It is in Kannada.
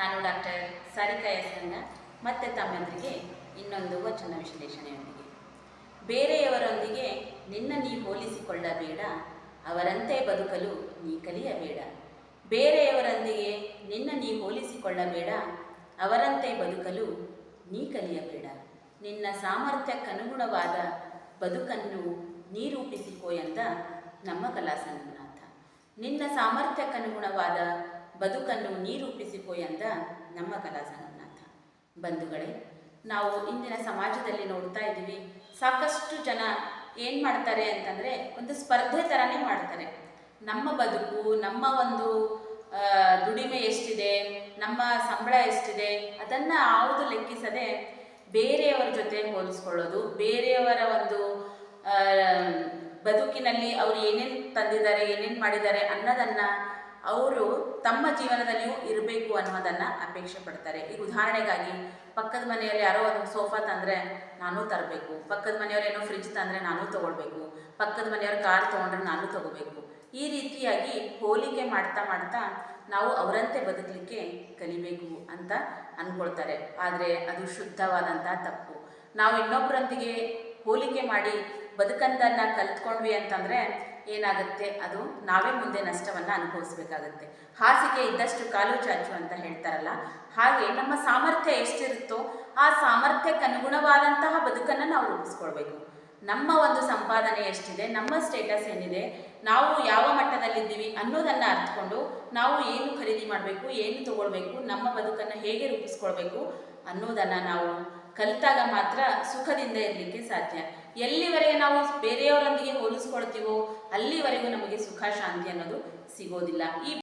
ನಾನು ಡಾಕ್ಟರ್ ಸಾರಿಕಾ ಎಸ್ಗಂಗ ಮತ್ತೆ ತಮ್ಮೆದುರಿಗೆ ಇನ್ನೊಂದು ವಚನ ವಿಶ್ಲೇಷಣೆಯೊಂದಿಗೆ. ಬೇರೆಯವರೊಂದಿಗೆ ನಿನ್ನ ನೀ ಹೋಲಿಸಿಕೊಳ್ಳಬೇಡ, ಅವರಂತೆ ಬದುಕಲು ನೀ ಕಲಿಯಬೇಡ. ಬೇರೆಯವರೊಂದಿಗೆ ನಿನ್ನ ನೀ ಹೋಲಿಸಿಕೊಳ್ಳಬೇಡ, ಅವರಂತೆ ಬದುಕಲು ನೀ ಕಲಿಯಬೇಡ. ನಿನ್ನ ಸಾಮರ್ಥ್ಯಕ್ಕನುಗುಣವಾದ ಬದುಕನ್ನು ನೀ ರೂಪಿಸಿಕೋ ಎಂದ ನಮ್ಮ ಕಲಾಸಂಗನಾಥ. ನಿನ್ನ ಸಾಮರ್ಥ್ಯಕ್ಕನುಗುಣವಾದ ಬದುಕನ್ನು ನೀ ರೂಪಿಸಿಕೋ ಎಂದ ನಮ್ಮ ಕಲಾಸಂಗನಾಥ. ಬಂಧುಗಳೇ, ನಾವು ಇಂದಿನ ಸಮಾಜದಲ್ಲಿ ನೋಡ್ತಾ ಇದ್ದೀವಿ, ಸಾಕಷ್ಟು ಜನ ಏನು ಮಾಡ್ತಾರೆ ಅಂತಂದರೆ ಒಂದು ಸ್ಪರ್ಧೆ ಥರನೇ ಮಾಡ್ತಾರೆ. ನಮ್ಮ ಬದುಕು, ನಮ್ಮ ಒಂದು ದುಡಿಮೆ ಎಷ್ಟಿದೆ, ನಮ್ಮ ಸಂಬಳ ಎಷ್ಟಿದೆ, ಅದನ್ನು ಯಾವುದು ಲೆಕ್ಕಿಸದೆ ಬೇರೆಯವರ ಜೊತೆ ಹೋಲಿಸ್ಕೊಳ್ಳೋದು, ಬೇರೆಯವರ ಒಂದು ಬದುಕಿನಲ್ಲಿ ಅವರು ಏನೇನು ತಂದಿದ್ದಾರೆ, ಏನೇನು ಮಾಡಿದ್ದಾರೆ ಅನ್ನೋದನ್ನು ಅವರು ತಮ್ಮ ಜೀವನದಲ್ಲಿಯೂ ಇರಬೇಕು ಅನ್ನೋದನ್ನು ಅಪೇಕ್ಷೆ ಪಡ್ತಾರೆ. ಈಗ ಉದಾಹರಣೆಗಾಗಿ ಪಕ್ಕದ ಮನೆಯಲ್ಲಿ ಯಾರೋ ಒಂದು ಸೋಫಾ ತಂದರೆ ನಾನೂ ತರಬೇಕು, ಪಕ್ಕದ ಮನೆಯವ್ರು ಏನೋ ಫ್ರಿಜ್ ತಂದರೆ ನಾನೂ ತೊಗೊಳ್ಬೇಕು, ಪಕ್ಕದ ಮನೆಯವ್ರು ಕಾರ್ ತೊಗೊಂಡ್ರೆ ನಾನೂ ತೊಗೋಬೇಕು. ಈ ರೀತಿಯಾಗಿ ಹೋಲಿಕೆ ಮಾಡ್ತಾ ಮಾಡ್ತಾ ನಾವು ಅವರಂತೆ ಬದುಕಲಿಕ್ಕೆ ಕಲಿಬೇಕು ಅಂತ ಅಂದ್ಕೊಳ್ತಾರೆ. ಆದರೆ ಅದು ಶುದ್ಧವಾದಂಥ ತಪ್ಪು. ನಾವು ಇನ್ನೊಬ್ಬರೊಂದಿಗೆ ಹೋಲಿಕೆ ಮಾಡಿ ಬದುಕಂದನ್ನು ಕಲ್ತ್ಕೊಂಡ್ವಿ ಅಂತಂದರೆ ಏನಾಗುತ್ತೆ, ಅದು ನಾವೇ ಮುಂದೆ ನಷ್ಟವನ್ನು ಅನುಭವಿಸ್ಬೇಕಾಗತ್ತೆ. ಹಾಸಿಗೆ ಇದ್ದಷ್ಟು ಕಾಲು ಚಾಚು ಅಂತ ಹೇಳ್ತಾರಲ್ಲ, ಹಾಗೆ ನಮ್ಮ ಸಾಮರ್ಥ್ಯ ಎಷ್ಟಿರುತ್ತೋ ಆ ಸಾಮರ್ಥ್ಯಕ್ಕೆ ಅನುಗುಣವಾದಂತಹ ಬದುಕನ್ನು ನಾವು ರೂಪಿಸ್ಕೊಳ್ಬೇಕು. ನಮ್ಮ ಒಂದು ಸಂಪಾದನೆ ಎಷ್ಟಿದೆ, ನಮ್ಮ ಸ್ಟೇಟಸ್ ಏನಿದೆ, ನಾವು ಯಾವ ಮಟ್ಟದಲ್ಲಿದ್ದೀವಿ ಅನ್ನೋದನ್ನು ಅರ್ಥಕೊಂಡು ನಾವು ಏನು ಖರೀದಿ ಮಾಡಬೇಕು, ಏನು ತಗೊಳ್ಬೇಕು, ನಮ್ಮ ಬದುಕನ್ನು ಹೇಗೆ ರೂಪಿಸ್ಕೊಳ್ಬೇಕು ಅನ್ನೋದನ್ನು ನಾವು ಕಲಿತಾಗ ಮಾತ್ರ ಸುಖದಿಂದ ಇರಲಿಕ್ಕೆ ಸಾಧ್ಯ. ಎಲ್ಲಿವರೆಗೆ ನಾವು ಬೇರೆಯವರೊಂದಿಗೆ ಹೋಲಿಸ್ಕೊಳ್ತೀವೋ ಅಲ್ಲಿವರೆಗೂ ನಮಗೆ ಸುಖ ಶಾಂತಿ ಅನ್ನೋದು ಸಿಗೋದಿಲ್ಲ. ಈ